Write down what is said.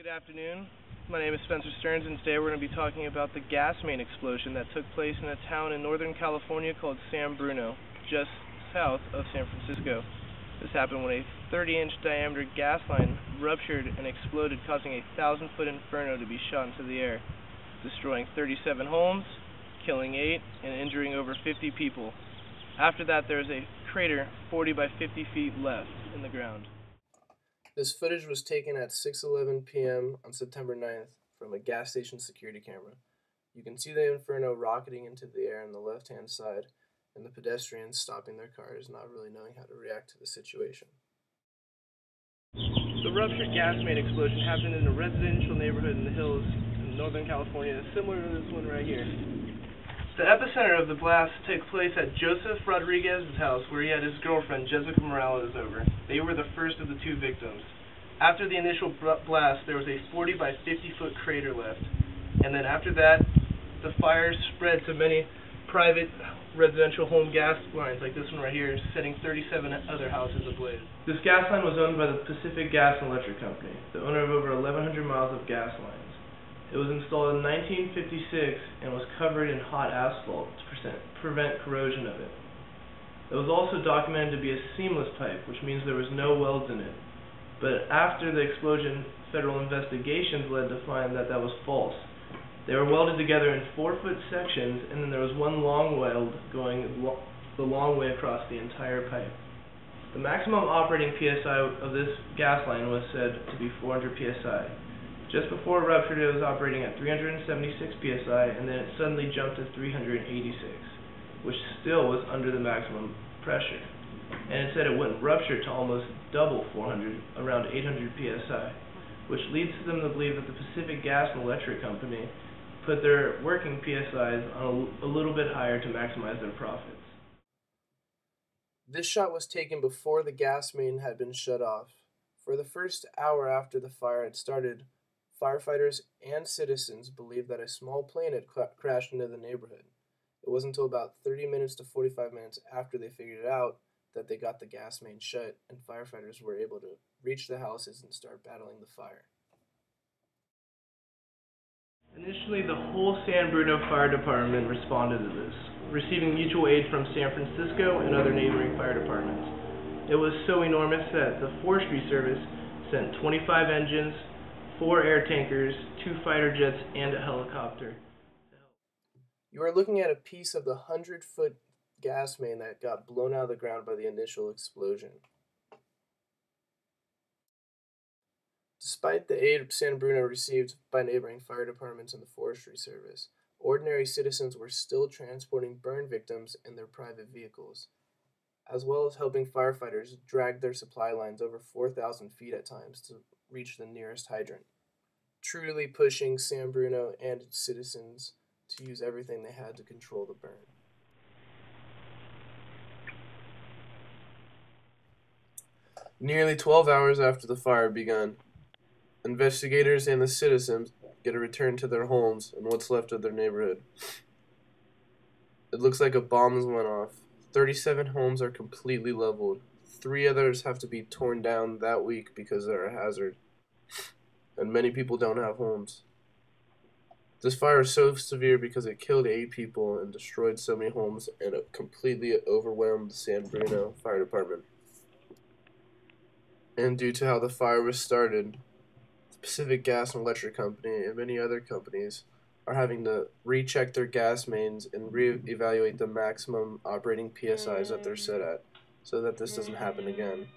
Good afternoon. My name is Spencer Stearns, and today we're going to be talking about the gas main explosion that took place in a town in Northern California called San Bruno, just south of San Francisco. This happened when a 30-inch diameter gas line ruptured and exploded, causing a 1,000-foot inferno to be shot into the air, destroying 37 homes, killing 8, and injuring over 50 people. After that, there is a crater 40 by 50 feet left in the ground. This footage was taken at 6:11 p.m. on September 9th from a gas station security camera. You can see the inferno rocketing into the air on the left-hand side, and the pedestrians stopping their cars, not really knowing how to react to the situation. The ruptured gas main explosion happened in a residential neighborhood in the hills in Northern California, similar to this one right here. The epicenter of the blast took place at Joseph Rodriguez's house, where he had his girlfriend, Jessica Morales, over. They were the first of the two victims. After the initial blast, there was a 40 by 50-foot crater left. And then after that, the fire spread to many private residential home gas lines, like this one right here, setting 37 other houses ablaze. This gas line was owned by the Pacific Gas and Electric Company, the owner of over 1,100 miles of gas lines. It was installed in 1956 and was covered in hot asphalt to prevent corrosion of it. It was also documented to be a seamless pipe, which means there was no welds in it. But after the explosion, federal investigations led to find that that was false. They were welded together in 4-foot sections, and then there was one long weld going the long way across the entire pipe. The maximum operating PSI of this gas line was said to be 400 PSI. Just before it ruptured, it was operating at 376 PSI, and then it suddenly jumped to 386, which still was under the maximum pressure. And it said it wouldn't rupture to almost double 400, around 800 PSI, which leads them to believe that the Pacific Gas and Electric Company put their working PSIs on a little bit higher to maximize their profits. This shot was taken before the gas main had been shut off. For the first hour after the fire had started, firefighters and citizens believed that a small plane had crashed into the neighborhood. It wasn't until about 30 minutes to 45 minutes after they figured it out that they got the gas main shut, and firefighters were able to reach the houses and start battling the fire. Initially, the whole San Bruno Fire Department responded to this, receiving mutual aid from San Francisco and other neighboring fire departments. It was so enormous that the Forestry Service sent 25 engines, 4 air tankers, 2 fighter jets, and a helicopter. You are looking at a piece of the 100-foot gas main that got blown out of the ground by the initial explosion. Despite the aid San Bruno received by neighboring fire departments and the Forestry Service, ordinary citizens were still transporting burn victims in their private vehicles, as well as helping firefighters drag their supply lines over 4,000 feet at times to reach the nearest hydrant, truly pushing San Bruno and its citizens to use everything they had to control the burn. Nearly 12 hours after the fire began, investigators and the citizens get a return to their homes and what's left of their neighborhood. It looks like a bomb went off. 37 homes are completely leveled. 3 others have to be torn down that week because they're a hazard. And many people don't have homes. This fire is so severe because it killed 8 people and destroyed so many homes, and it completely overwhelmed the San Bruno Fire Department. And due to how the fire was started, the Pacific Gas and Electric Company and many other companies are having to recheck their gas mains and reevaluate the maximum operating PSIs that they're set at, so that this doesn't happen again.